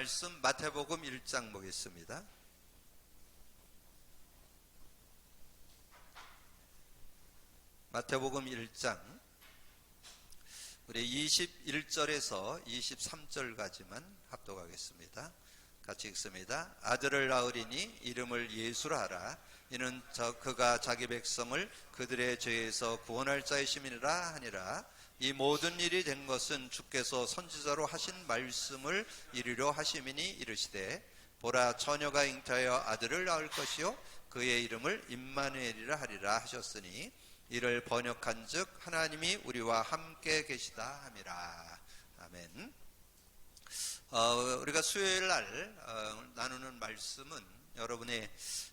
말씀 마태복음 1장 보겠습니다. 마태복음 1장 우리 21절에서 23절까지만 합독하겠습니다. 같이 읽습니다. 아들을 낳으리니 이름을 예수라 하라. 이는 그가 자기 백성을 그들의 죄에서 구원할 자이심이라 하니라. 이 모든 일이 된 것은 주께서 선지자로 하신 말씀을 이루려 하심이니 이르시되 보라 처녀가 잉태하여 아들을 낳을 것이요 그의 이름을 임마누엘이라 하리라 하셨으니 이를 번역한즉 하나님이 우리와 함께 계시다 함이라. 아멘. 우리가 수요일 날 나누는 말씀은 여러분의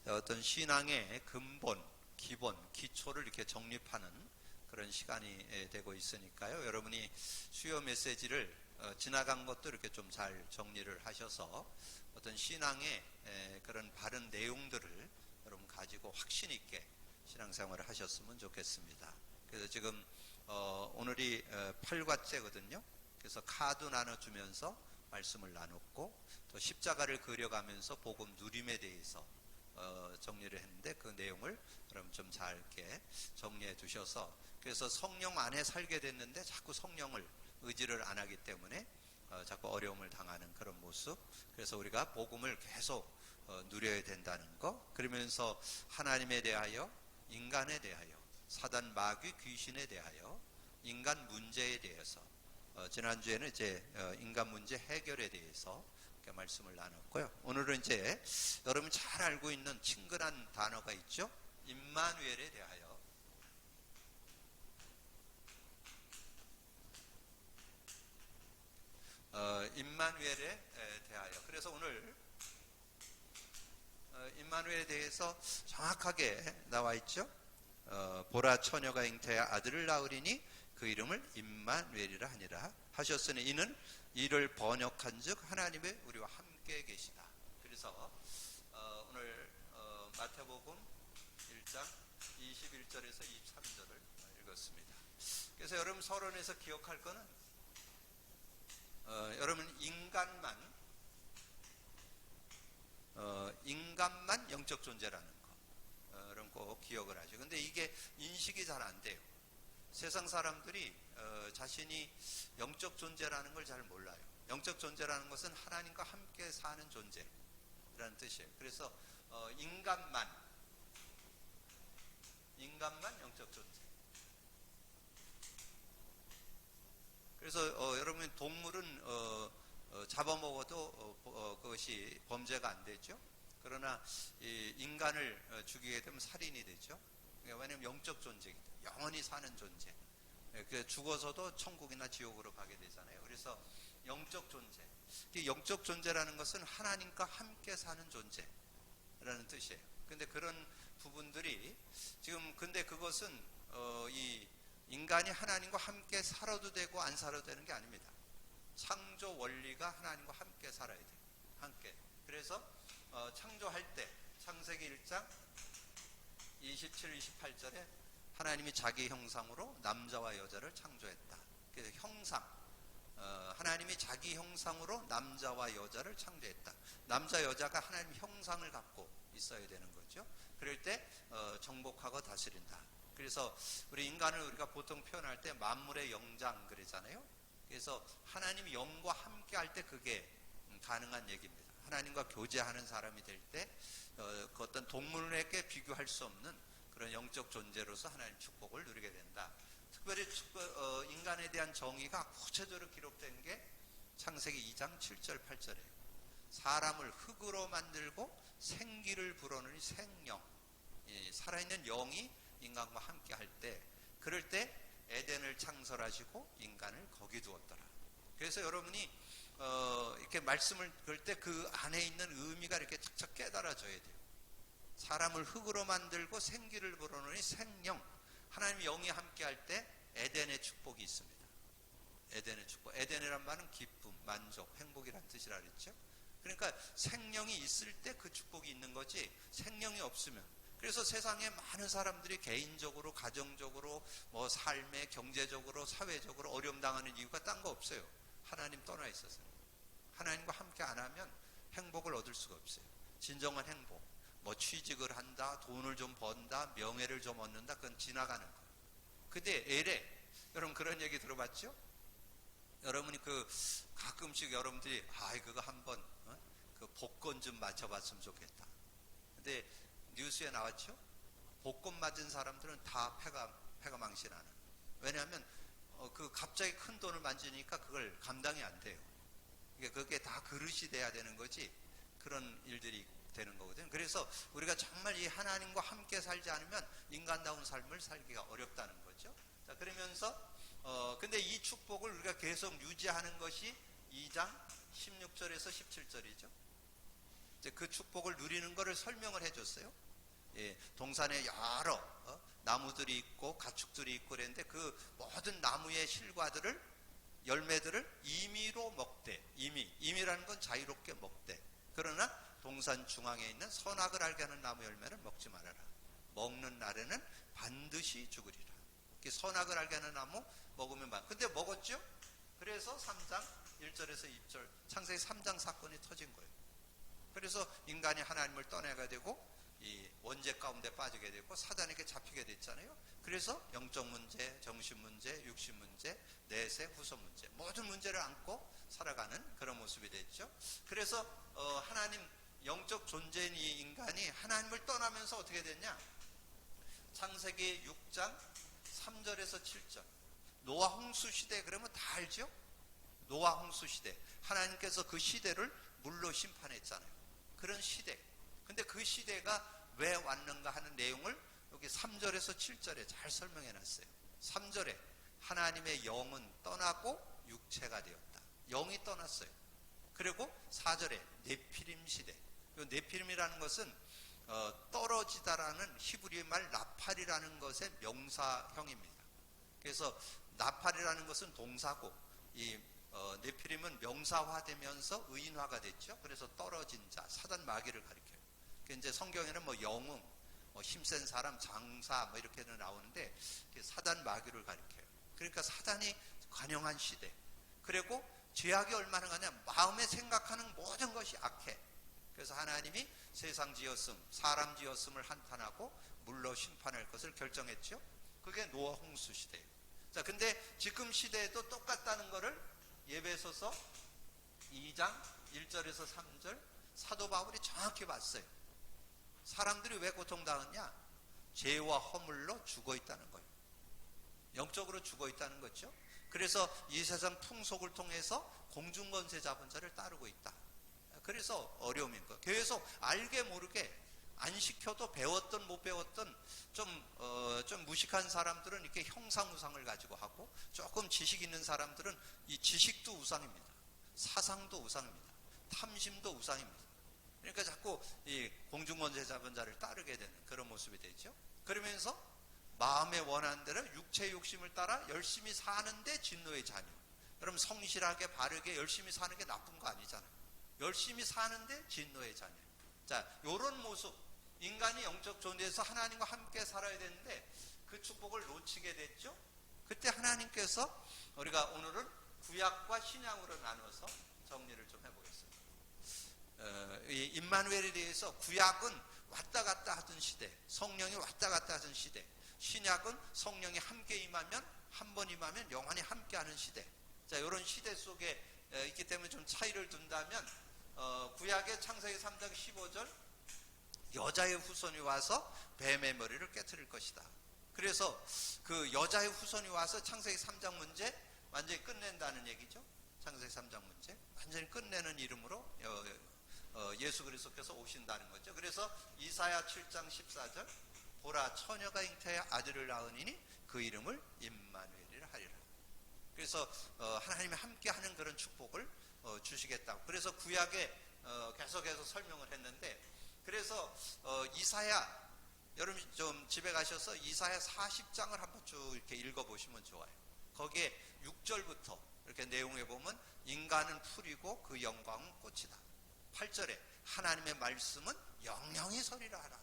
어떤 신앙의 근본, 기본, 기초를 이렇게 정립하는 그런 시간이 되고 있으니까요. 여러분이 수요 메시지를 지나간 것도 이렇게 좀 잘 정리를 하셔서 어떤 신앙의 그런 바른 내용들을 여러분 가지고 확신 있게 신앙생활을 하셨으면 좋겠습니다. 그래서 지금 오늘이 8과째거든요. 그래서 카드 나눠주면서 말씀을 나눴고 또 십자가를 그려가면서 복음 누림에 대해서 정리를 했는데 그 내용을 여러분 좀 잘 이렇게 정리해 두셔서 그래서 성령 안에 살게 됐는데 자꾸 성령을 의지를 안 하기 때문에 자꾸 어려움을 당하는 그런 모습. 그래서 우리가 복음을 계속 누려야 된다는 거. 그러면서 하나님에 대하여, 인간에 대하여, 사단 마귀 귀신에 대하여, 인간 문제에 대해서 지난주에는 이제 인간 문제 해결에 대해서 이렇게 말씀을 나눴고요. 오늘은 이제 여러분 잘 알고 있는 친근한 단어가 있죠. 임마누엘에 대하여. 임마누엘에 대하여. 그래서 오늘 임마누엘에 대해서 정확하게 나와 있죠. 보라 처녀가 잉태하여 아들을 낳으리니 그 이름을 임마누엘이라 하니라 하셨으니 이는 이를 번역한즉 하나님의 우리와 함께 계시다. 그래서 오늘 마태복음 1장 21절에서 23절을 읽었습니다. 그래서 여러분 서론에서 기억할 거는 여러분 인간만 영적 존재라는 거 여러분 꼭 기억을 하죠. 근데 이게 인식이 잘 안 돼요. 세상 사람들이 자신이 영적 존재라는 걸 잘 몰라요. 영적 존재라는 것은 하나님과 함께 사는 존재라는 뜻이에요. 그래서 인간만 영적 존재. 그래서 여러분 동물은 잡아먹어도 그것이 범죄가 안 되죠. 그러나 인간을 죽이게 되면 살인이 되죠. 왜냐하면 영적 존재이기 때문에 영원히 사는 존재. 죽어서도 천국이나 지옥으로 가게 되잖아요. 그래서 영적 존재. 영적 존재라는 것은 하나님과 함께 사는 존재라는 뜻이에요. 근데 그런 부분들이 지금 근데 그것은 이 인간이 하나님과 함께 살아도 되고 안 살아도 되는 게 아닙니다. 창조 원리가 하나님과 함께 살아야 돼요. 함께. 그래서 창조할 때 창세기 1장 27, 28절에 하나님이 자기 형상으로 남자와 여자를 창조했다. 그래서 형상. 하나님이 자기 형상으로 남자와 여자를 창조했다. 남자 여자가 하나님 형상을 갖고 있어야 되는 거죠. 그럴 때 정복하고 다스린다. 그래서 우리 인간을 우리가 보통 표현할 때 만물의 영장 그러잖아요. 그래서 하나님이 영과 함께 할 때 그게 가능한 얘기입니다. 하나님과 교제하는 사람이 될 때 그 어떤 동물에게 비교할 수 없는 그런 영적 존재로서 하나님 축복을 누리게 된다. 특별히 인간에 대한 정의가 구체적으로 기록된 게 창세기 2장 7절 8절이에요. 사람을 흙으로 만들고 생기를 불어넣으니 생영. 살아있는 영이 인간과 함께 할 때, 그럴 때 에덴을 창설하시고 인간을 거기 두었더라. 그래서 여러분이 이렇게 말씀을 그럴 때 그 안에 있는 의미가 이렇게 착착 깨달아져야 돼요. 사람을 흙으로 만들고 생기를 불어넣으니 생영. 하나님의 영이 함께 할 때 에덴의 축복이 있습니다. 에덴의 축복. 에덴이란 말은 기쁨, 만족, 행복이란 뜻이라 그랬죠. 그러니까 생명이 있을 때 그 축복이 있는 거지 생명이 없으면. 그래서 세상에 많은 사람들이 개인적으로, 가정적으로, 뭐 삶에, 경제적으로, 사회적으로 어려움 당하는 이유가 딴 거 없어요. 하나님 떠나 있어서. 하나님과 함께 안 하면 행복을 얻을 수가 없어요. 진정한 행복, 뭐 취직을 한다, 돈을 좀 번다, 명예를 좀 얻는다, 그건 지나가는 거예요. 근데 에레, 여러분 그런 얘기 들어봤죠? 여러분이 가끔씩 여러분들이 그거 한번 그 복권 좀 맞춰봤으면 좋겠다. 근데 뉴스에 나왔죠? 복권 맞은 사람들은 다 패가 망신하는. 왜냐하면 그 갑자기 큰 돈을 만지니까 그걸 감당이 안 돼요. 그게 다 그릇이 돼야 되는 거지, 그런 일들이 되는 거거든요. 그래서 우리가 정말 이 하나님과 함께 살지 않으면 인간다운 삶을 살기가 어렵다는 거죠. 자, 그러면서 근데 이 축복을 우리가 계속 유지하는 것이 2장 16절에서 17절이죠. 이제 그 축복을 누리는 것을 설명을 해줬어요. 예, 동산에 여러 나무들이 있고 가축들이 있고 그랬는데 그 모든 나무의 실과들을, 열매들을 임의로 먹되, 임의라는 건 자유롭게 먹되, 그러나 동산 중앙에 있는 선악을 알게 하는 나무 열매는 먹지 말아라. 먹는 날에는 반드시 죽으리라. 선악을 알게 하는 나무 먹으면 근데 먹었죠? 그래서 3장 1절에서 2절 창세기 3장 사건이 터진 거예요. 그래서 인간이 하나님을 떠나게 되고 이 원죄 가운데 빠지게 되고 사단에게 잡히게 됐잖아요. 그래서 영적 문제, 정신 문제, 육신 문제, 내세, 후손 문제, 모든 문제를 안고 살아가는 그런 모습이 됐죠. 그래서 하나님 영적 존재인 이 인간이 하나님을 떠나면서 어떻게 됐냐? 창세기 6장 3절에서 7절 노아 홍수 시대, 그러면 다 알죠? 노아 홍수 시대, 하나님께서 그 시대를 물로 심판했잖아요. 그런 시대. 근데 그 시대가 왜 왔는가 하는 내용을 여기 3절에서 7절에 잘 설명해 놨어요. 3절에 하나님의 영은 떠나고 육체가 되었다. 영이 떠났어요. 그리고 4절에 네피림 시대. 이 네피림이라는 것은 떨어지다라는 히브리 말 나팔이라는 것의 명사형입니다. 그래서 나팔이라는 것은 동사고, 이 네피림은 명사화되면서 의인화가 됐죠. 그래서 떨어진 자, 사단 마귀를 가리켜요. 이제 성경에는 뭐 영웅, 힘센 사람, 장사 뭐 이렇게는 나오는데 사단 마귀를 가리켜요. 그러니까 사단이 관영한 시대. 그리고 죄악이 얼마나 가냐? 마음에 생각하는 모든 것이 악해. 그래서 하나님이 세상 지었음, 사람 지었음을 한탄하고 물로 심판할 것을 결정했죠. 그게 노아 홍수 시대예요. 자, 근데 지금 시대에도 똑같다는 것을 에베소서 2장 1절에서 3절 사도 바울이 정확히 봤어요. 사람들이 왜 고통당하냐? 죄와 허물로 죽어 있다는 거예요. 영적으로 죽어 있다는 거죠. 그래서 이 세상 풍속을 통해서 공중권세 잡은 자를 따르고 있다. 그래서 어려움인 거예요. 계속 알게 모르게 안 시켜도 배웠던 못 배웠던 좀 무식한 사람들은 이렇게 형상우상을 가지고 하고, 조금 지식 있는 사람들은 이 지식도 우상입니다. 사상도 우상입니다. 탐심도 우상입니다. 그러니까 자꾸 이 공중권세 잡은 자를 따르게 되는 그런 모습이 되죠. 그러면서 마음에 원하는 대로 육체의 욕심을 따라 열심히 사는데 진노의 자녀. 여러분 성실하게 바르게 열심히 사는 게 나쁜 거 아니잖아요. 열심히 사는데 진노의 자녀. 자, 요런 모습. 인간이 영적 존재에서 하나님과 함께 살아야 되는데 그 축복을 놓치게 됐죠. 그때 하나님께서 우리가 오늘은 구약과 신약으로 나눠서 정리를 좀 해보겠습니다. 이 임마누엘에 대해서 구약은 왔다 갔다 하던 시대, 성령이 왔다 갔다 하던 시대. 신약은 성령이 함께 임하면, 한 번 임하면 영원히 함께 하는 시대. 자, 이런 시대 속에 있기 때문에 좀 차이를 둔다면 구약의 창세기 3장 15절 여자의 후손이 와서 뱀의 머리를 깨트릴 것이다. 그래서 그 여자의 후손이 와서 창세기 3장 문제 완전히 끝낸다는 얘기죠. 창세기 3장 문제 완전히 끝내는 이름으로 예수 그리스도께서 오신다는 거죠. 그래서 이사야 7장 14절 보라 처녀가 잉태하여 아들을 낳으니 그 이름을 임마누엘이라 하리라. 그래서 하나님이 함께하는 그런 축복을 주시겠다고. 그래서 구약에 계속해서 설명을 했는데, 그래서 이사야, 여러분 좀 집에 가셔서 이사야 40장을 한번 쭉 이렇게 읽어보시면 좋아요. 거기에 6절부터 이렇게 내용에 보면 인간은 풀이고 그 영광은 꽃이다. 8절에 하나님의 말씀은 영영이 서리라 하라.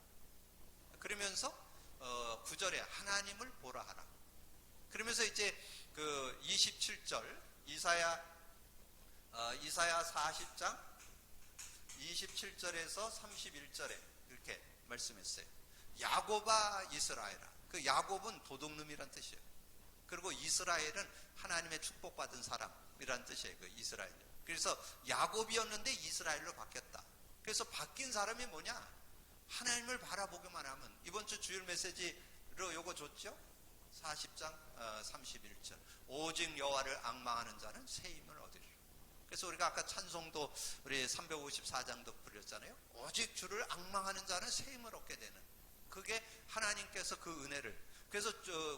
그러면서 9절에 하나님을 보라 하라. 그러면서 이제 그 27절 이사야 이사야 40장 27절에서 31절에 이렇게 말씀했어요. 야곱아 이스라엘아. 그 야곱은 도둑놈이란 뜻이에요. 그리고 이스라엘은 하나님의 축복받은 사람이란 뜻이에요. 그 이스라엘. 그래서 야곱이었는데 이스라엘로 바뀌었다. 그래서 바뀐 사람이 뭐냐? 하나님을 바라보기만 하면. 이번 주 주일 메시지로 요거 줬죠? 40장 31절. 오직 여호와를 앙망하는 자는 새 힘을 얻으리라. 그래서 우리가 아까 찬송도 우리 354장도 부르셨잖아요. 오직 주를 앙망하는 자는 새 힘을 얻게 되는. 그게 하나님께서 그 은혜를. 그래서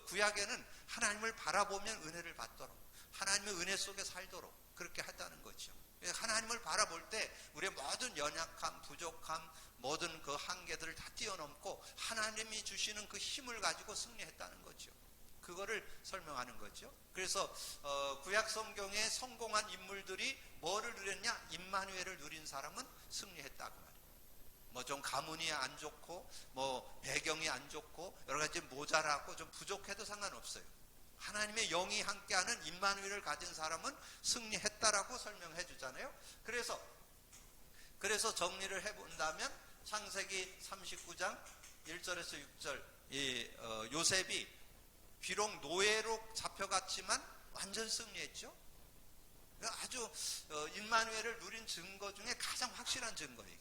구약에는 하나님을 바라보면 은혜를 받도록, 하나님의 은혜 속에 살도록 그렇게 했다는 거죠. 하나님을 바라볼 때 우리의 모든 연약함, 부족함, 모든 그 한계들을 다 뛰어넘고 하나님이 주시는 그 힘을 가지고 승리했다는 거죠. 그거를 설명하는 거죠. 그래서 구약 성경에 성공한 인물들이 뭐를 누렸냐? 임마누엘을 누린 사람은 승리했다고 말이에요. 뭐 좀 가문이 안 좋고 뭐 배경이 안 좋고 여러 가지 모자라고 좀 부족해도 상관없어요. 하나님의 영이 함께하는 임마누엘을 가진 사람은 승리했다라고 설명해 주잖아요. 그래서 정리를 해본다면 창세기 39장 1절에서 6절 요셉이 비록 노예로 잡혀갔지만 완전 승리했죠. 아주 임마누엘을 누린 증거 중에 가장 확실한 증거예요.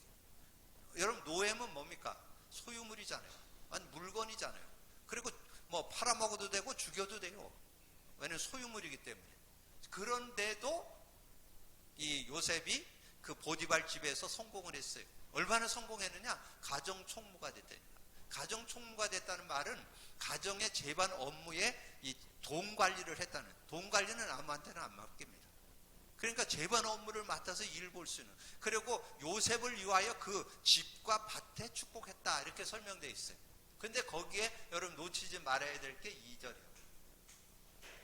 여러분, 노예면 뭡니까? 소유물이잖아요. 아니, 물건이잖아요. 그리고 뭐 팔아먹어도 되고 죽여도 돼요. 왜냐면 소유물이기 때문에. 그런데도 이 요셉이 그 보디발 집에서 성공을 했어요. 얼마나 성공했느냐? 가정 총무가 됐다. 가정 총무가 됐다는 말은 가정의 재반 업무에 이 돈 관리를 했다는. 돈 관리는 아무한테나 안 맡깁니다. 그러니까 재반 업무를 맡아서 일 볼 수 있는. 그리고 요셉을 위하여 그 집과 밭에 축복했다. 이렇게 설명되어 있어요. 근데 거기에 여러분 놓치지 말아야 될 게 2절이에요.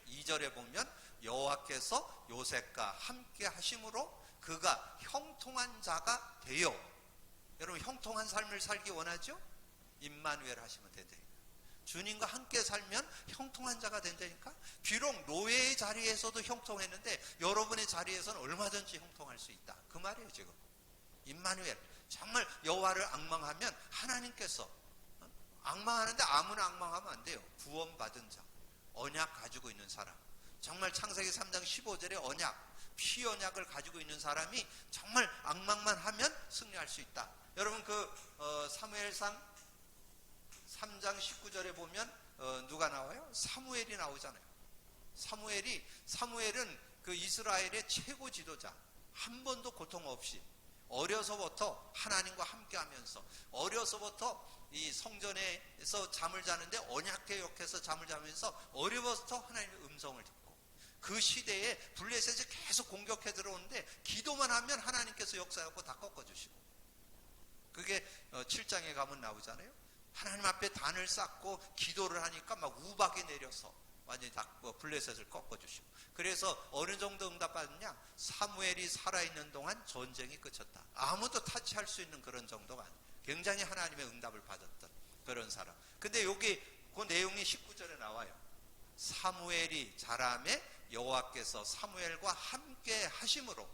2절에 보면 여호와께서 요셉과 함께 하심으로 그가 형통한 자가 되어. 여러분, 형통한 삶을 살기 원하죠? 임마누엘 하시면 된다. 주님과 함께 살면 형통한 자가 된다니까. 비록 노예의 자리에서도 형통했는데 여러분의 자리에서는 얼마든지 형통할 수 있다. 그 말이에요 지금. 임마누엘. 정말 여호와를 앙망하면 하나님께서, 앙망하는데 아무나 앙망하면 안 돼요. 구원받은 자, 언약 가지고 있는 사람. 정말 창세기 3장 15절에 언약, 피 언약을 가지고 있는 사람이 정말 앙망만 하면 승리할 수 있다. 여러분, 그 사무엘상 3장 19절에 보면 누가 나와요? 사무엘이 나오잖아요. 사무엘은 그 이스라엘의 최고 지도자. 한 번도 고통 없이 어려서부터 하나님과 함께 하면서, 어려서부터 이 성전에서 잠을 자는데 언약궤역에서 잠을 자면서 어려서부터 하나님의 음성을 듣고, 그 시대에 블레셋이 계속 공격해 들어오는데 기도만 하면 하나님께서 역사하고 다 꺾어주시고. 그게 7장에 가면 나오잖아요. 하나님 앞에 단을 쌓고 기도를 하니까 막 우박이 내려서 완전히 다 블레셋을 꺾어주시고. 그래서 어느 정도 응답받느냐? 사무엘이 살아있는 동안 전쟁이 끝쳤다. 아무도 타치할 수 있는 그런 정도가 아니에요. 굉장히 하나님의 응답을 받았던 그런 사람. 근데 여기 그 내용이 19절에 나와요. 사무엘이 자라매 여호와께서 사무엘과 함께 하심으로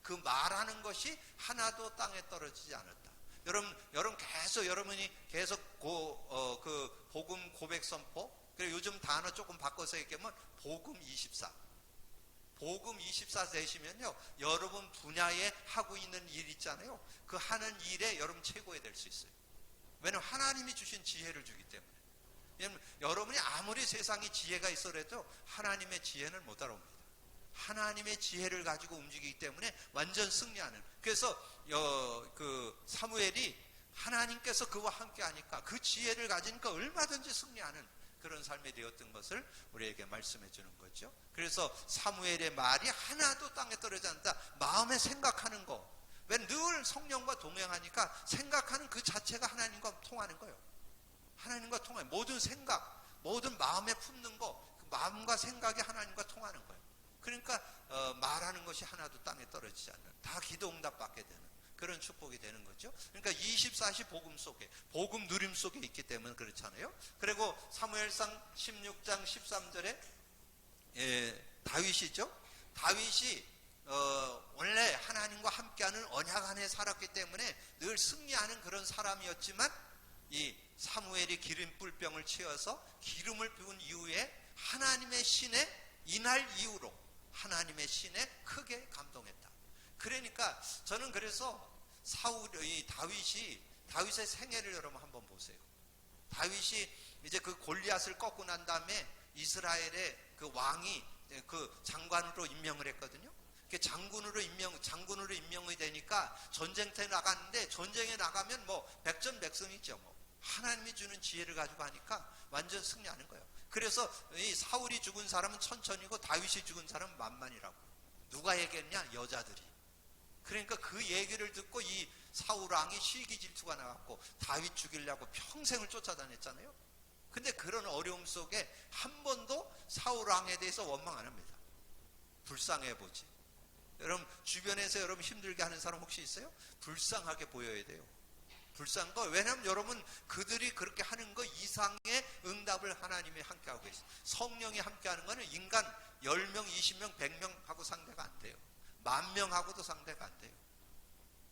그 말하는 것이 하나도 땅에 떨어지지 않았다. 여러분 계속, 여러분이 계속 그 복음 고백 선포, 그리고 요즘 단어 조금 바꿔서 얘기하면 복음 24. 복음 24 되시면요, 여러분 분야에 하고 있는 일 있잖아요. 그 하는 일에 여러분 최고에 될 수 있어요. 왜냐하면 하나님이 주신 지혜를 주기 때문에. 왜냐하면 여러분이 아무리 세상에 지혜가 있어도 하나님의 지혜는 못 알아옵니다. 하나님의 지혜를 가지고 움직이기 때문에 완전 승리하는. 그래서 그 사무엘이 하나님께서 그와 함께 하니까 그 지혜를 가지니까 얼마든지 승리하는 그런 삶이 되었던 것을 우리에게 말씀해 주는 거죠. 그래서 사무엘의 말이 하나도 땅에 떨어지지 않는다. 마음에 생각하는 거. 왜? 늘 성령과 동행하니까 생각하는 그 자체가 하나님과 통하는 거예요. 하나님과 통해요. 모든 생각, 모든 마음에 품는 거, 그 마음과 생각이 하나님과 통하는 거예요. 그러니까 말하는 것이 하나도 땅에 떨어지지 않는, 다 기도 응답 받게 되는 그런 축복이 되는 거죠. 그러니까 24시 복음 속에, 복음 누림 속에 있기 때문에 그렇잖아요. 그리고 사무엘상 16장 13절에 다윗이죠. 다윗이 원래 하나님과 함께하는 언약 안에 살았기 때문에 늘 승리하는 그런 사람이었지만 이 사무엘이 기름 뿔병을 채워서 기름을 부은 이후에 하나님의 신에 이날 이후로 하나님의 신에 크게 감동했다. 그러니까 저는 그래서 다윗의 생애를 여러분 한번 보세요. 다윗이 이제 그 골리앗을 꺾고 난 다음에 이스라엘의 그 왕이 그 장관으로 임명을 했거든요. 장군으로 임명이 되니까 전쟁터에 나갔는데, 전쟁에 나가면 뭐 백전백승이죠. 뭐 하나님이 주는 지혜를 가지고 하니까 완전 승리하는 거예요. 그래서 이 사울이 죽은 사람은 천천히고 다윗이 죽은 사람은 만만이라고. 누가 얘기했냐? 여자들이. 그러니까 그 얘기를 듣고 이 사울 왕이 시기 질투가 나왔고 다윗 죽이려고 평생을 쫓아다녔잖아요. 근데 그런 어려움 속에 한 번도 사울 왕에 대해서 원망 안 합니다. 불쌍해 보지. 여러분 주변에서 여러분 힘들게 하는 사람 혹시 있어요? 불쌍하게 보여야 돼요. 불쌍한 거. 왜냐하면 여러분 그들이 그렇게 하는 거 이상의 응답을 하나님이 함께하고 계세요. 성령이 함께하는 거는 인간 10명, 20명, 100명하고 상대가 안 돼요. 10,000명하고도 상대가 안 돼요.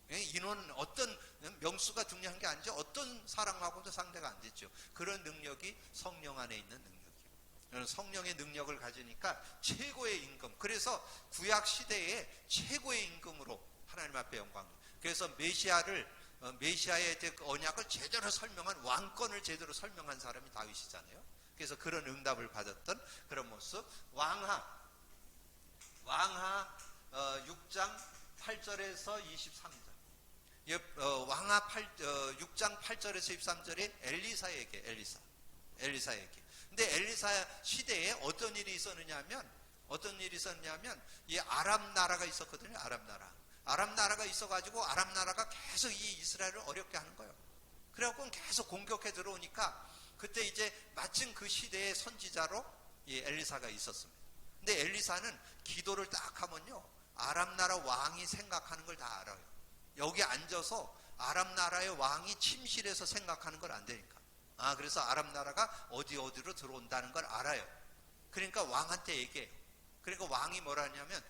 인원 어떤 명수가 중요한 게 아니죠. 어떤 사람하고도 상대가 안 되죠. 그런 능력이 성령 안에 있는 능력이에요. 성령의 능력을 가지니까 최고의 임금. 그래서 구약 시대에 최고의 임금으로 하나님 앞에 영광. 그래서 메시아의 언약을 제대로 설명한, 왕권을 제대로 설명한 사람이 다윗이잖아요. 그래서 그런 응답을 받았던 그런 모습. 왕하 6장 8절에서 23절. 왕하 6장 8절에서 23절에 엘리사에게. 근데 엘리사 시대에 어떤 일이 있었느냐면 이 아람 나라가 있었거든요. 아람 나라가 있어가지고 아람 나라가 계속 이 이스라엘을 어렵게 하는 거예요. 그래갖고 계속 공격해 들어오니까 그때 이제 마침 그 시대의 선지자로 이 엘리사가 있었습니다. 근데 엘리사는 기도를 딱 하면요, 아람 나라 왕이 생각하는 걸 다 알아요. 여기 앉아서 아람 나라의 왕이 침실에서 생각하는 걸 안 되니까. 그래서 아람 나라가 어디로 들어온다는 걸 알아요. 그러니까 왕한테 얘기해요. 그러니까 왕이 뭐라 하냐면,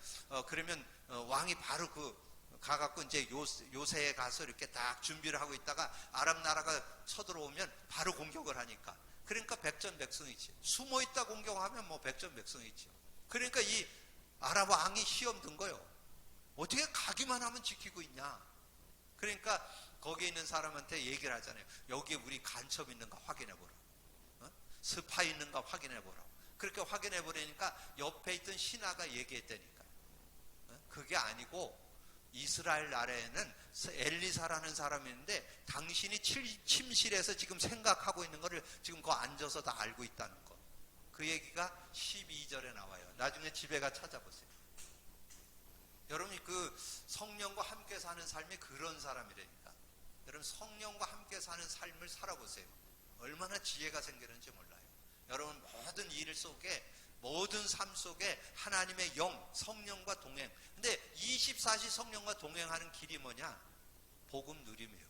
그러면 왕이 바로 가갖고 이제 요새에 가서 이렇게 딱 준비를 하고 있다가 아람 나라가 쳐들어오면 바로 공격을 하니까. 그러니까 백전백승이지. 숨어있다 공격하면 뭐 백전백승이지. 그러니까 이 아람 왕이 시험 든 거예요. 어떻게 가기만 하면 지키고 있냐. 그러니까 거기에 있는 사람한테 얘기를 하잖아요. 여기 우리 간첩 있는가 확인해보라. 스파이 있는가 확인해보라. 그렇게 확인해보려니까 옆에 있던 신하가 얘기했다니까. 그게 아니고 이스라엘 나라에는 엘리사라는 사람이 있는데 당신이 침실에서 지금 생각하고 있는 거를 지금 거 앉아서 다 알고 있다는 거. 그 얘기가 12절에 나와요. 나중에 집에 가 찾아보세요. 여러분이 그 성령과 함께 사는 삶이 그런 사람이라니까. 여러분 성령과 함께 사는 삶을 살아보세요. 얼마나 지혜가 생기는지 몰라요. 여러분 모든 삶 속에 하나님의 영, 성령과 동행. 근데 24시 성령과 동행하는 길이 뭐냐? 복음 누림이에요.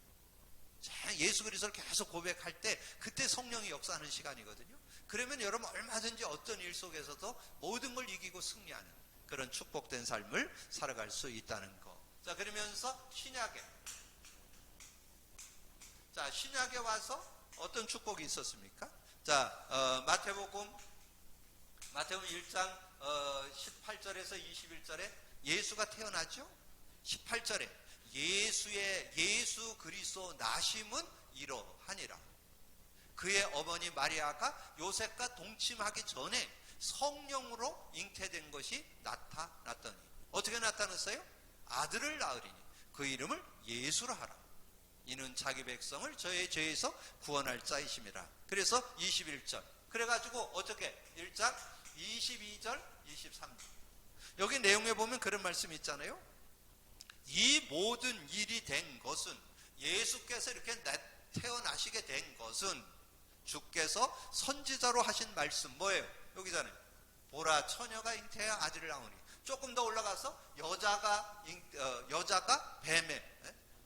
예수 그리스도를 계속 고백할 때 그때 성령이 역사하는 시간이거든요. 그러면 여러분 얼마든지 어떤 일 속에서도 모든 걸 이기고 승리하는 그런 축복된 삶을 살아갈 수 있다는 거. 자, 그러면서 신약에 와서 어떤 축복이 있었습니까? 자, 마태복음 1장 18절에서 21절에 예수가 태어나죠? 18절에 예수 그리스도 나심은 이러하니라. 그의 어머니 마리아가 요셉과 동침하기 전에 성령으로 잉태된 것이 나타났더니. 어떻게 나타났어요? 아들을 낳으리니 그 이름을 예수라 하라. 이는 자기 백성을 저의 죄에서 구원할 자이심이라. 그래서 21절. 그래가지고 어떻게? 1장 22절 23절. 여기 내용에 보면 그런 말씀이 있잖아요. 이 모든 일이 된 것은, 예수께서 이렇게 태어나시게 된 것은 주께서 선지자로 하신 말씀 뭐예요? 여기잖아요. 보라 처녀가 잉태하여 아들을 낳으니. 조금 더 올라가서 여자가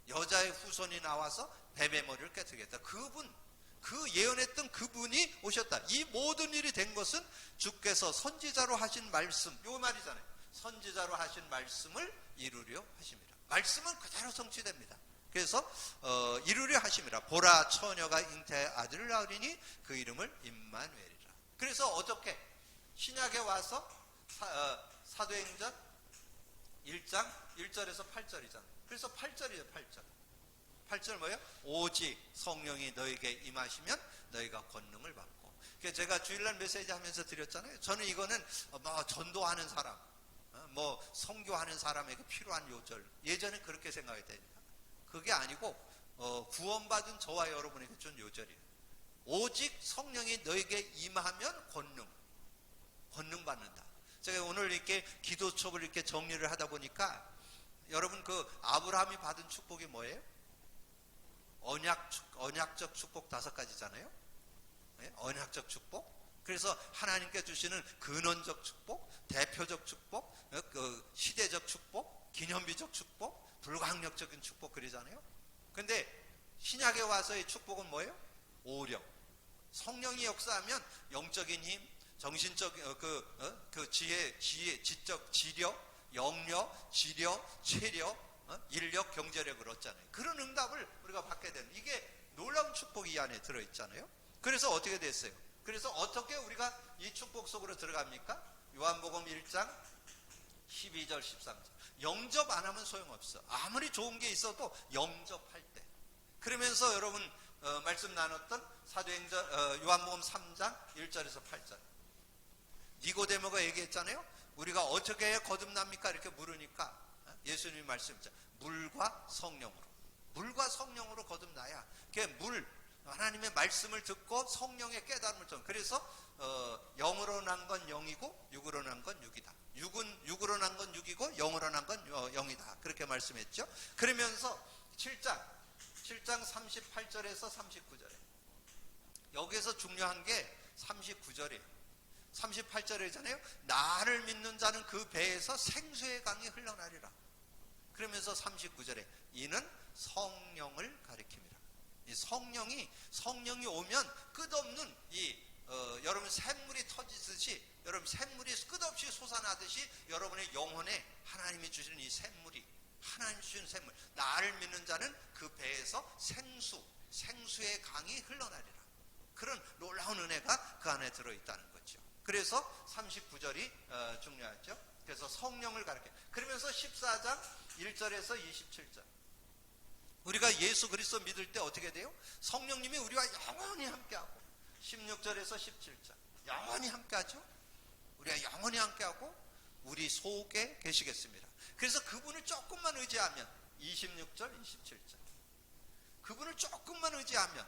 여자의 후손이 나와서 뱀의 머리를 깨뜨리겠다. 그 예언했던 그분이 오셨다. 이 모든 일이 된 것은 주께서 선지자로 하신 말씀, 요 말이잖아요. 선지자로 하신 말씀을 이루려 하심이라. 말씀은 그대로 성취됩니다. 그래서 이루려 하심이라. 보라 처녀가 잉태의 아들을 낳으리니 그 이름을 임마누엘이라. 그래서 어떻게 신약에 와서 사도행전 1장 1절에서 8절이잖아요. 그래서 8절이에요. 8절 뭐예요? 오직 성령이 너에게 임하시면 너희가 권능을 받고. 그래서 제가 주일날 메시지 하면서 드렸잖아요. 저는 이거는 뭐 전도하는 사람, 뭐 선교하는 사람에게 필요한 요절, 예전에 그렇게 생각이 됩니다. 그게 아니고 구원받은 저와 여러분에게 준 요절이에요. 오직 성령이 너에게 임하면 권능 받는다. 제가 오늘 이렇게 기도촉을 이렇게 정리를 하다 보니까 여러분 그 아브라함이 받은 축복이 뭐예요? 언약적 축복 5가지잖아요. 네? 언약적 축복. 그래서 하나님께 주시는 근원적 축복, 대표적 축복, 그 시대적 축복, 기념비적 축복, 불가항력적인 축복 그러잖아요. 근데 신약에 와서의 축복은 뭐예요? 오력. 성령이 역사하면 영적인 힘, 정신적 그 지적 지력, 영력, 지력, 체력, 인력, 경제력을 얻잖아요. 그런 응답을 우리가 받게 되는, 이게 놀라운 축복이 이 안에 들어있잖아요. 그래서 어떻게 됐어요? 그래서 어떻게 우리가 이 축복 속으로 들어갑니까? 요한복음 1장 12절 13절. 영접 안 하면 소용없어. 아무리 좋은 게 있어도 영접할 때. 그러면서 여러분 말씀 나눴던 사도행전 요한복음 3장 1절에서 8절. 니고데모가 얘기했잖아요. 우리가 어떻게 해야 거듭납니까? 이렇게 물으니까 예수님이 말씀했죠. 물과 성령으로 거듭나야. 그게 물, 하나님의 말씀을 듣고 성령의 깨달음을 좀. 그래서 영으로 난 건 영이고 육으로 난 건 육이다. 육으로 난 건 육이고 영으로 난 건 영이다. 그렇게 말씀했죠. 그러면서 7장 38절에서 39절에 여기에서 중요한 게 39절이에요. 38절이잖아요. 나를 믿는 자는 그 배에서 생수의 강이 흘러나리라. 그러면서 39절에 이는 성령을 가리킵니다. 이 성령이 오면 끝없는 여러분 샘물이 터지듯이, 여러분 샘물이 끝없이 솟아나듯이 여러분의 영혼에 하나님이 주시는 이 샘물이, 하나님 주시는 샘물, 나를 믿는 자는 그 배에서 생수의 강이 흘러나리라. 그런 놀라운 은혜가 그 안에 들어있다는 거죠. 그래서 39절이 중요하죠. 그래서 성령을 가르쳐. 그러면서 14장 1절에서 27절. 우리가 예수 그리스도 믿을 때 어떻게 돼요? 성령님이 우리와 영원히 함께하고. 16절에서 17절. 영원히 함께하죠. 우리가 영원히 함께하고 우리 속에 계시겠습니다. 그래서 그분을 조금만 의지하면 26절, 27절. 그분을 조금만 의지하면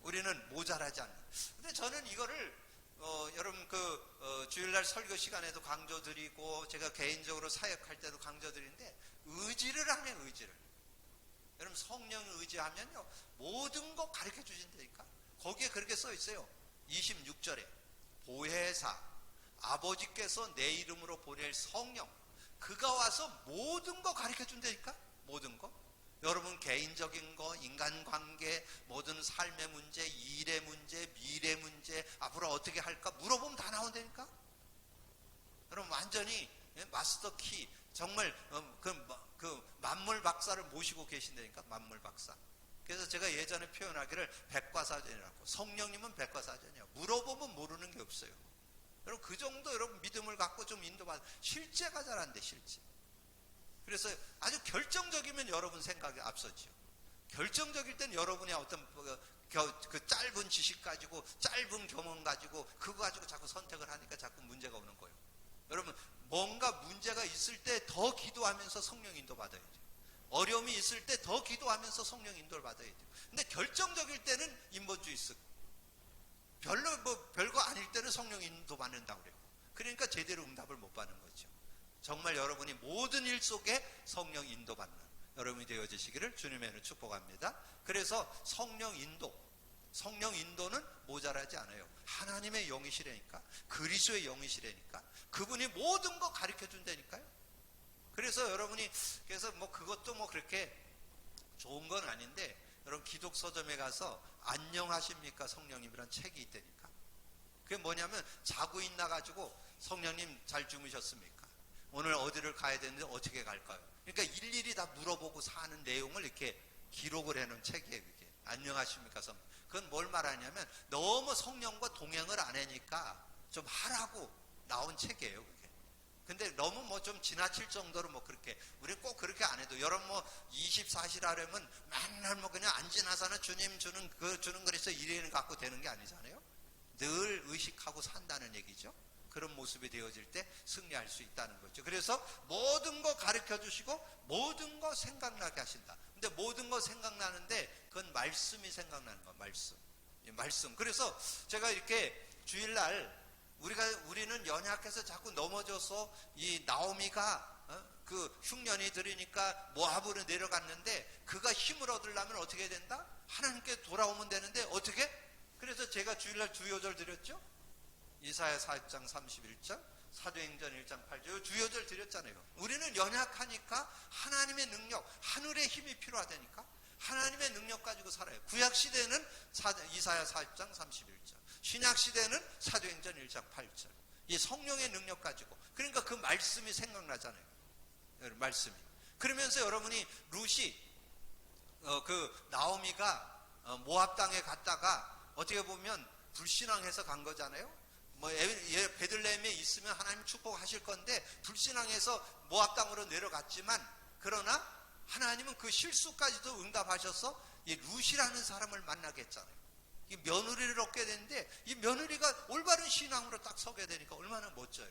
우리는 모자라지 않는. 근데 저는 이거를 여러분 주일날 설교 시간에도 강조드리고 제가 개인적으로 사역할 때도 강조드리는데, 의지를 하면 의지를. 여러분 성령을 의지하면요 모든 거 가르쳐 주신다니까. 거기에 그렇게 써 있어요. 26절에 보혜사, 아버지께서 내 이름으로 보낼 성령, 그가 와서 모든 거 가르쳐 준다니까. 모든 거. 여러분 개인적인 거, 인간관계, 모든 삶의 문제, 일의 문제, 미래 문제, 앞으로 어떻게 할까 물어보면 다 나온다니까. 여러분 완전히 마스터 키, 정말 그 만물 박사를 모시고 계신다니까. 만물 박사. 그래서 제가 예전에 표현하기를 백과사전이라고. 성령님은 백과사전이야. 물어보면 모르는 게 없어요. 여러분 그 정도 여러분 믿음을 갖고 좀 인도받아. 실제가 잘 안 돼, 실제. 그래서 아주 결정적이면 여러분 생각이 앞서죠. 결정적일 땐 여러분의 어떤 그 짧은 지식 가지고, 짧은 경험 가지고, 그거 가지고 자꾸 선택을 하니까 자꾸 문제가 오는 거예요. 여러분 뭔가 문제가 있을 때 더 기도하면서 성령 인도 받아야 돼요. 어려움이 있을 때 더 기도하면서 성령 인도를 받아야 돼요. 근데 결정적일 때는 인본주의 쓰고, 별거 아닐 때는 성령 인도 받는다고 그래요. 그러니까 제대로 응답을 못 받는 거죠. 정말 여러분이 모든 일 속에 성령 인도받는 여러분이 되어지시기를 주님의 이름으로 축복합니다. 그래서 성령 인도는 모자라지 않아요. 하나님의 영이시라니까, 그리스도의 영이시라니까, 그분이 모든 거 가르쳐 준다니까요. 그래서 여러분이 그래서 그것도 그렇게 좋은 건 아닌데, 여러분 기독 서점에 가서 안녕하십니까 성령님이란 책이 있다니까. 그게 뭐냐면 자고 있나 가지고 성령님 잘 주무셨습니까? 오늘 어디를 가야 되는데 어떻게 갈까요? 그러니까 일일이 다 물어보고 사는 내용을 이렇게 기록을 해놓은 책이에요. 그게. 안녕하십니까 성. 그건 뭘 말하냐면 너무 성령과 동행을 안 하니까 좀 하라고 나온 책이에요. 그게. 근데 너무 뭐 좀 지나칠 정도로 뭐 그렇게 우리 꼭 그렇게 안 해도 여러분 뭐 24시라 하려면 맨날 뭐 그냥 안 지나서는 주님 주는 그래서 일회를 갖고 되는 게 아니잖아요. 늘 의식하고 산다는 얘기죠. 그런 모습이 되어질 때 승리할 수 있다는 거죠. 그래서 모든 거 가르쳐 주시고 모든 거 생각나게 하신다. 근데 모든 거 생각나는데 그건 말씀이 생각나는 거, 말씀. 그래서 제가 이렇게 주일날 우리는 연약해서 자꾸 넘어져서 이 나오미가 그 흉년이 들으니까 모압으로 내려갔는데 그가 힘을 얻으려면 어떻게 된다? 하나님께 돌아오면 되는데 어떻게? 그래서 제가 주일날 주요절 드렸죠. 이사야 40장 31절, 사도행전 1장 8절 주요절 드렸잖아요. 우리는 연약하니까 하나님의 능력, 하늘의 힘이 필요하다니까 하나님의 능력 가지고 살아요. 구약시대는 이사야 40장 31절, 신약시대는 사도행전 1장 8절. 이 성령의 능력 가지고, 그러니까 그 말씀이 생각나잖아요. 말씀이. 그러면서 여러분이 룻이 그 나오미가 모압 땅에 갔다가 어떻게 보면 불신앙해서 간 거잖아요. 뭐 베들레헴에 있으면 하나님 축복하실 건데 불신앙해서 모압 땅으로 내려갔지만 그러나 하나님은 그 실수까지도 응답하셔서 이 룻이라는 사람을 만나게 했잖아요. 이 며느리를 얻게 되는데 이 며느리가 올바른 신앙으로 딱 서게 되니까 얼마나 멋져요.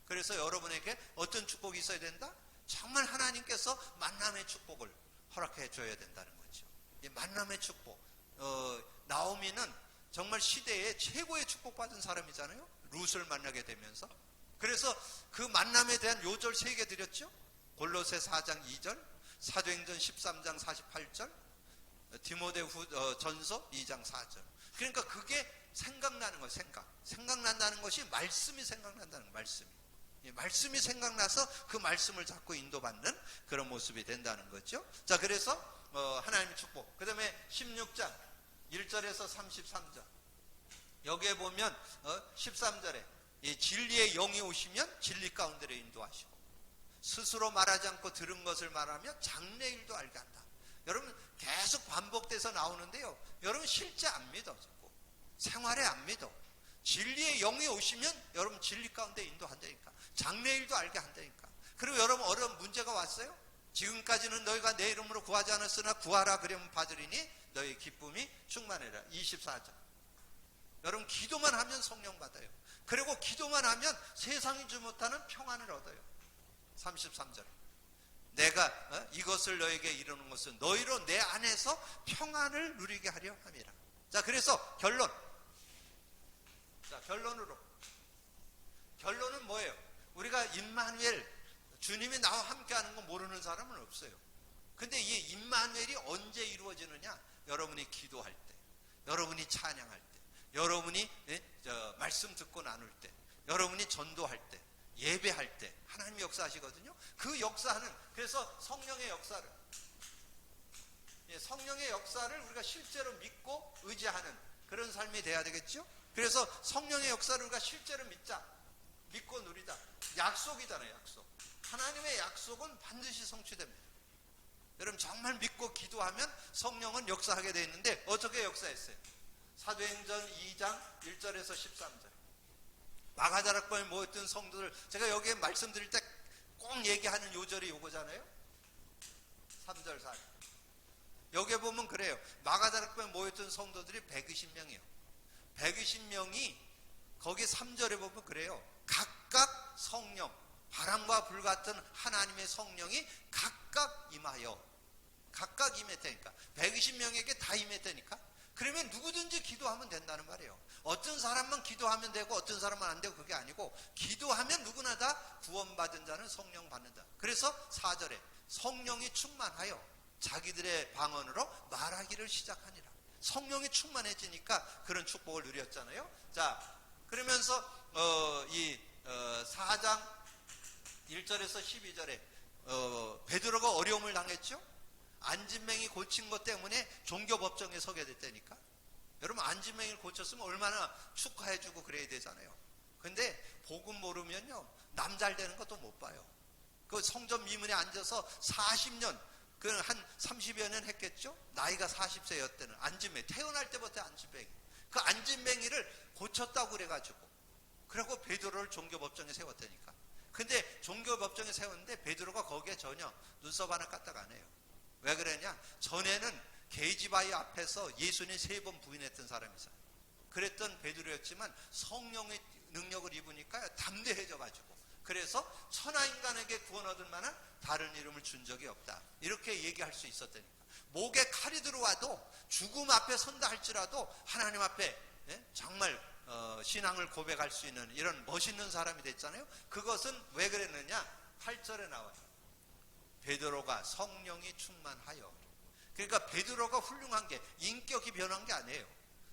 그래서 여러분에게 어떤 축복이 있어야 된다? 정말 하나님께서 만남의 축복을 허락해 줘야 된다는 거죠. 이 만남의 축복. 나오미는 정말 시대에 최고의 축복받은 사람이잖아요. 룻을 만나게 되면서. 그래서 그 만남에 대한 요절 3개 드렸죠. 골로새 4장 2절, 사도행전 13장 48절, 디모데 전서 2장 4절. 그러니까 그게 생각나는 거예요. 생각난다는 것이 말씀이 생각난다는 거예요. 말씀이 생각나서 그 말씀을 자꾸 인도받는 그런 모습이 된다는 거죠. 자, 그래서 하나님의 축복. 그 다음에 16장 1절에서 33절. 여기에 보면 13절에 이 진리의 영이 오시면 진리 가운데로 인도하시고 스스로 말하지 않고 들은 것을 말하며 장래일도 알게 한다. 여러분 계속 반복돼서 나오는데요. 여러분 실제 안 믿어. 생활에 안 믿어. 진리의 영이 오시면 여러분 진리 가운데 인도한다니까. 장래일도 알게 한다니까. 그리고 여러분 어려운 문제가 왔어요? 지금까지는 너희가 내 이름으로 구하지 않았으나 구하라 그러면 받으리니 너희 기쁨이 충만해라. 24절. 여러분 기도만 하면 성령 받아요. 그리고 기도만 하면 세상이 주지 못하는 평안을 얻어요. 33절. 내가 이것을 너에게 이루는 것은 너희로 내 안에서 평안을 누리게 하려 함이라. 자, 그래서 결론. 자, 결론은 뭐예요? 우리가 임마누엘, 주님이 나와 함께하는 거 모르는 사람은 없어요. 근데 이 임마누엘이 언제 이루어지느냐? 여러분이 기도할 때, 여러분이 찬양할 때, 여러분이 말씀 듣고 나눌 때, 여러분이 전도할 때, 예배할 때 하나님이 역사하시거든요. 그 역사하는, 그래서 성령의 역사를 우리가 실제로 믿고 의지하는 그런 삶이 돼야 되겠죠. 그래서 성령의 역사를 우리가 실제로 믿고 누리다. 약속이잖아요. 약속. 하나님의 약속은 반드시 성취됩니다. 여러분 정말 믿고 기도하면 성령은 역사하게 되어 있는데 어떻게 역사했어요? 사도행전 2장 1절에서 13절. 마가다락방에 모였던 성도들, 제가 여기에 말씀드릴 때 꼭 얘기하는 요절이 요거잖아요. 3절 4절. 여기에 보면 그래요. 마가다락방에 모였던 성도들이 120명이에요. 120명이 거기 3절에 보면 그래요. 각각 성령, 바람과 불 같은 하나님의 성령이 각각 임했다니까. 120명에게 다 임했다니까. 그러면 누구든지 기도하면 된다는 말이에요. 어떤 사람만 기도하면 되고 어떤 사람은 안 되고 그게 아니고, 기도하면 누구나 다 구원받은 자는 성령 받는다. 그래서 4절에 성령이 충만하여 자기들의 방언으로 말하기를 시작하니라. 성령이 충만해지니까 그런 축복을 누렸잖아요. 자, 그러면서 4장 1절에서 12절에 베드로가 어려움을 당했죠. 안진뱅이 고친 것 때문에 종교법정에 서게 됐다니까. 여러분 안진뱅이를 고쳤으면 얼마나 축하해주고 그래야 되잖아요. 근데 복음 모르면요, 남 잘 되는 것도 못 봐요. 그 성전 미문에 앉아서 40년, 그 한 30여 년 했겠죠? 나이가 40세였대는 안진뱅이, 태어날 때부터 안진뱅이. 그 안진뱅이를 고쳤다고 그래가지고, 그리고 베드로를 종교법정에 세웠다니까. 근데 종교법정에 세웠는데 베드로가 거기에 전혀 눈썹 하나 까딱 안 해요. 왜 그러냐? 전에는 게이지바위 앞에서 예수님 3번 부인했던 사람이잖아요. 그랬던 베드로였지만 성령의 능력을 입으니까 담대해져가지고, 그래서 천하인간에게 구원 얻을 만한 다른 이름을 준 적이 없다, 이렇게 얘기할 수 있었다니까. 목에 칼이 들어와도 죽음 앞에 선다 할지라도 하나님 앞에 정말 신앙을 고백할 수 있는 이런 멋있는 사람이 됐잖아요. 그것은 왜 그랬느냐? 8절에 나와요. 베드로가 성령이 충만하여. 그러니까 베드로가 훌륭한 게 인격이 변한 게 아니에요.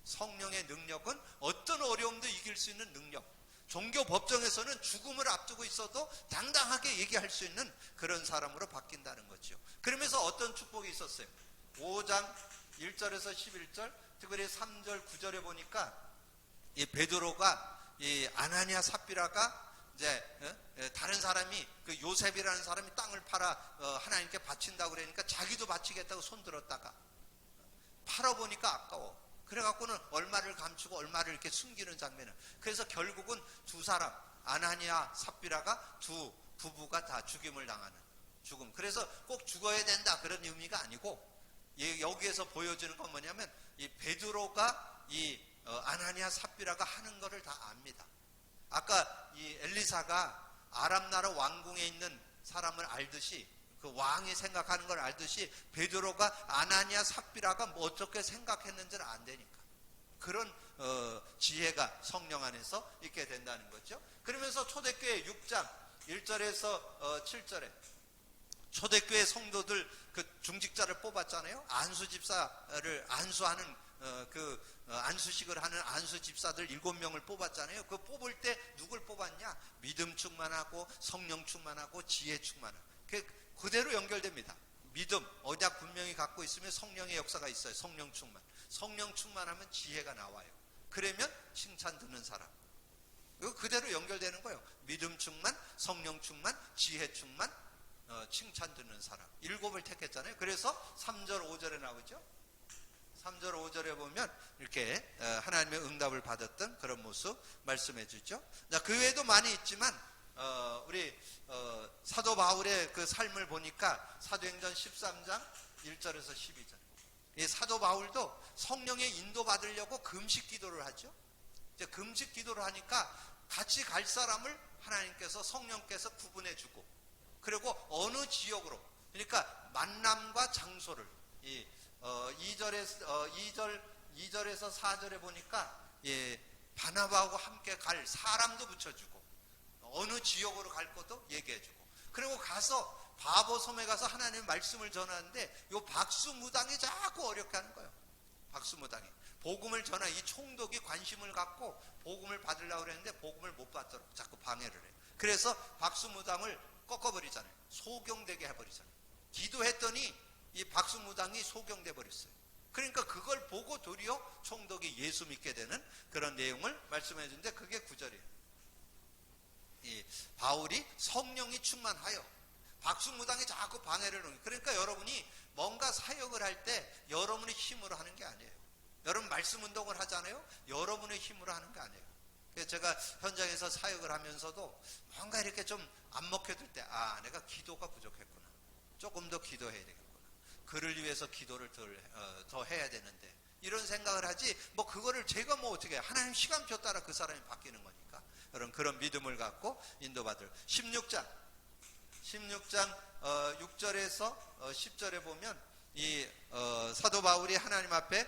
성령의 능력은 어떤 어려움도 이길 수 있는 능력. 종교 법정에서는 죽음을 앞두고 있어도 당당하게 얘기할 수 있는 그런 사람으로 바뀐다는 거죠. 그러면서 어떤 축복이 있었어요? 5장 1절에서 11절, 특별히 3절 9절에 보니까 이 베드로가, 이 아나니아 삽비라가 이제 다른 사람이, 그 요셉이라는 사람이 땅을 팔아 하나님께 바친다고 그러니까 자기도 바치겠다고 손 들었다가 팔아보니까 아까워. 그래갖고는 얼마를 감추고 얼마를 이렇게 숨기는 장면을. 그래서 결국은 두 사람, 아나니아 삽비라가 두 부부가 다 죽임을 당하는 죽음. 그래서 꼭 죽어야 된다 그런 의미가 아니고, 여기에서 보여주는 건 뭐냐면 이 베드로가 이 아나니아 삽비라가 하는 거를 다 압니다. 아까 이 엘리사가 아람 나라 왕궁에 있는 사람을 알듯이, 그 왕이 생각하는 걸 알듯이 베드로가 아나니아 삽비라가 뭐 어떻게 생각했는지를 안다니까. 그런 지혜가 성령 안에서 있게 된다는 거죠. 그러면서 초대교회 6장 1절에서 7절에 초대교회 성도들 그 중직자를 뽑았잖아요. 안수 집사를 안수하는 안수식을 하는 안수 집사들 7명을 뽑았잖아요. 그 뽑을 때 누굴 뽑았냐? 믿음 충만하고 성령 충만하고 지혜 충만하고. 그대로 연결됩니다. 믿음, 언약 분명히 갖고 있으면 성령의 역사가 있어요. 성령 충만. 성령 충만하면 지혜가 나와요. 그러면 칭찬 듣는 사람. 이거 그대로 연결되는 거예요. 믿음 충만, 성령 충만, 지혜 충만, 칭찬 듣는 사람. 7을 택했잖아요. 그래서 3절 5절에 나오죠. 3절 5절에 보면 이렇게 하나님의 응답을 받았던 그런 모습 말씀해 주죠. 자, 그 외에도 많이 있지만 우리 사도 바울의 그 삶을 보니까 사도행전 13장 1절에서 12절. 이 사도 바울도 성령의 인도 받으려고 금식 기도를 하죠. 이제 금식 기도를 하니까 같이 갈 사람을 하나님께서, 성령께서 구분해 주고, 그리고 어느 지역으로, 그러니까 만남과 장소를 2절에서 4절에 보니까 바나바하고 함께 갈 사람도 붙여주고, 어느 지역으로 갈 것도 얘기해주고, 그리고 가서 바보섬에 가서 하나님의 말씀을 전하는데 요 박수무당이 자꾸 어렵게 하는 거예요. 박수무당이 복음을 전하, 이 총독이 관심을 갖고 복음을 받으려고 그랬는데 복음을 못 받도록 자꾸 방해를 해요. 그래서 박수무당을 꺾어버리잖아요. 소경되게 해버리잖아요. 기도했더니 이 박수무당이 소경돼 버렸어요. 그러니까 그걸 보고 도리어 총독이 예수 믿게 되는 그런 내용을 말씀해 주는데, 그게 9절이에요. 이 바울이 성령이 충만하여. 박수무당이 자꾸 방해를 하는 거예요. 그러니까 여러분이 뭔가 사역을 할 때 여러분의 힘으로 하는 게 아니에요. 여러분 말씀 운동을 하잖아요. 여러분의 힘으로 하는 게 아니에요. 그래서 제가 현장에서 사역을 하면서도 뭔가 이렇게 좀 안 먹혀들 때, 내가 기도가 부족했구나, 조금 더 기도해야 되겠구나, 그를 위해서 기도를 더 해야 되는데, 이런 생각을 하지, 뭐 그거를 제가 뭐 어떻게 해. 하나님 시간표 따라 그 사람이 바뀌는 거니까. 그런 믿음을 갖고 인도받을. 16장 6절에서 10절에 보면 이 사도 바울이 하나님 앞에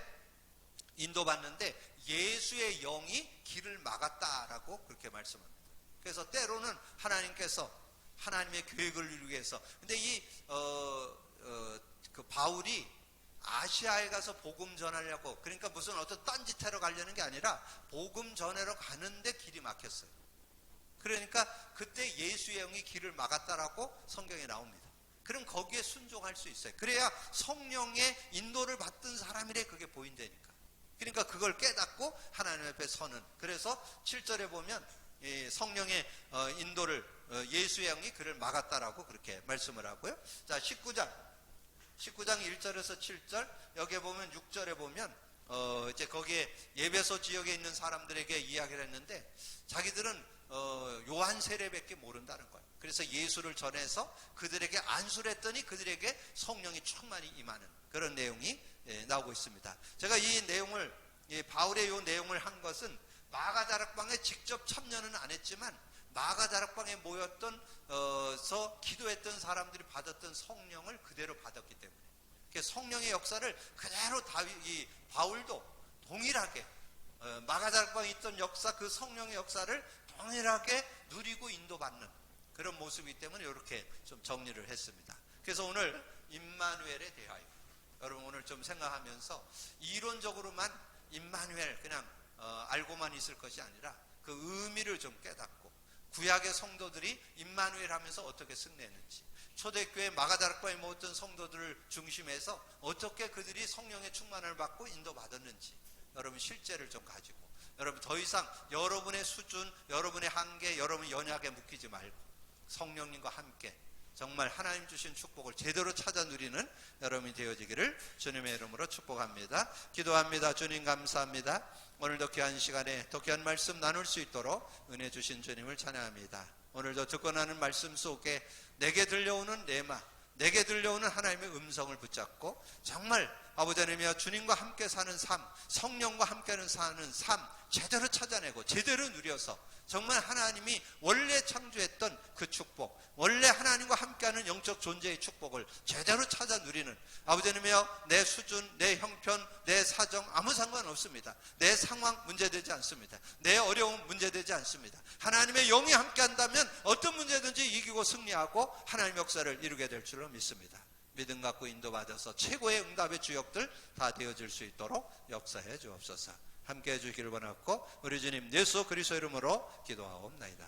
인도받는데 예수의 영이 길을 막았다라고 그렇게 말씀합니다. 그래서 때로는 하나님께서 하나님의 계획을 이루기 위해서, 근데 그 바울이 아시아에 가서 복음 전하려고, 그러니까 무슨 어떤 딴짓하러 가려는 게 아니라 복음 전하러 가는데 길이 막혔어요. 그러니까 그때 예수의 영이 길을 막았다라고 성경에 나옵니다. 그럼 거기에 순종할 수 있어요. 그래야 성령의 인도를 받던 사람이래 그게 보인다니까. 그러니까 그걸 깨닫고 하나님 앞에 서는. 그래서 7절에 보면 성령의 인도를 예수의 영이 그를 막았다라고 그렇게 말씀을 하고요. 자, 19장 1절에서 7절, 여기에 보면 6절에 보면 이제 거기에 예배소 지역에 있는 사람들에게 이야기를 했는데 자기들은 요한 세례밖에 모른다는 거예요. 그래서 예수를 전해서 그들에게 안수를 했더니 그들에게 성령이 충만히 임하는 그런 내용이 나오고 있습니다. 제가 이 내용을, 바울의 이 내용을 한 것은 마가다락방에 직접 참여는 안 했지만 마가다락방에 모였던 기도했던 사람들이 받았던 성령을 그대로 받았기 때문에, 성령의 역사를 그대로 바울도 동일하게 마가다락방에 있던 역사, 그 성령의 역사를 동일하게 누리고 인도받는 그런 모습이기 때문에 이렇게 좀 정리를 했습니다. 그래서 오늘 임마누엘에 대하여 여러분 오늘 좀 생각하면서 이론적으로만 임마누엘 그냥 알고만 있을 것이 아니라 그 의미를 좀 깨닫고 구약의 성도들이 임마누엘 하면서 어떻게 승리했는지, 초대교회 마가다락방에 모였던 성도들을 중심해서 어떻게 그들이 성령의 충만을 받고 인도받았는지 여러분 실제를 좀 가지고, 여러분 더 이상 여러분의 수준, 여러분의 한계, 여러분의 연약에 묶이지 말고 성령님과 함께 정말 하나님 주신 축복을 제대로 찾아 누리는 여러분이 되어지기를 주님의 이름으로 축복합니다. 기도합니다. 주님 감사합니다. 오늘도 귀한 시간에 더 귀한 말씀 나눌 수 있도록 은혜 주신 주님을 찬양합니다. 오늘도 듣고 나는 말씀 속에 내게 들려오는 레마, 내게 들려오는 하나님의 음성을 붙잡고 정말 아버지 하나님이여 주님과 함께 사는 삶, 성령과 함께 사는 삶 제대로 찾아내고 제대로 누려서 정말 하나님이 원래 창조했던 그 축복, 원래 하나님과 함께하는 영적 존재의 축복을 제대로 찾아 누리는, 아버지 하나님이여 내 수준, 내 형편, 내 사정 아무 상관없습니다. 내 상황 문제되지 않습니다. 내 어려움 문제되지 않습니다. 하나님의 영이 함께한다면 어떤 문제든지 이기고 승리하고 하나님의 역사를 이루게 될 줄로 믿습니다. 믿음 갖고 인도받아서 최고의 응답의 주역들 다 되어질 수 있도록 역사해 주옵소서. 함께 해주기를 원하고 우리 주님 예수 그리스도 이름으로 기도하옵나이다.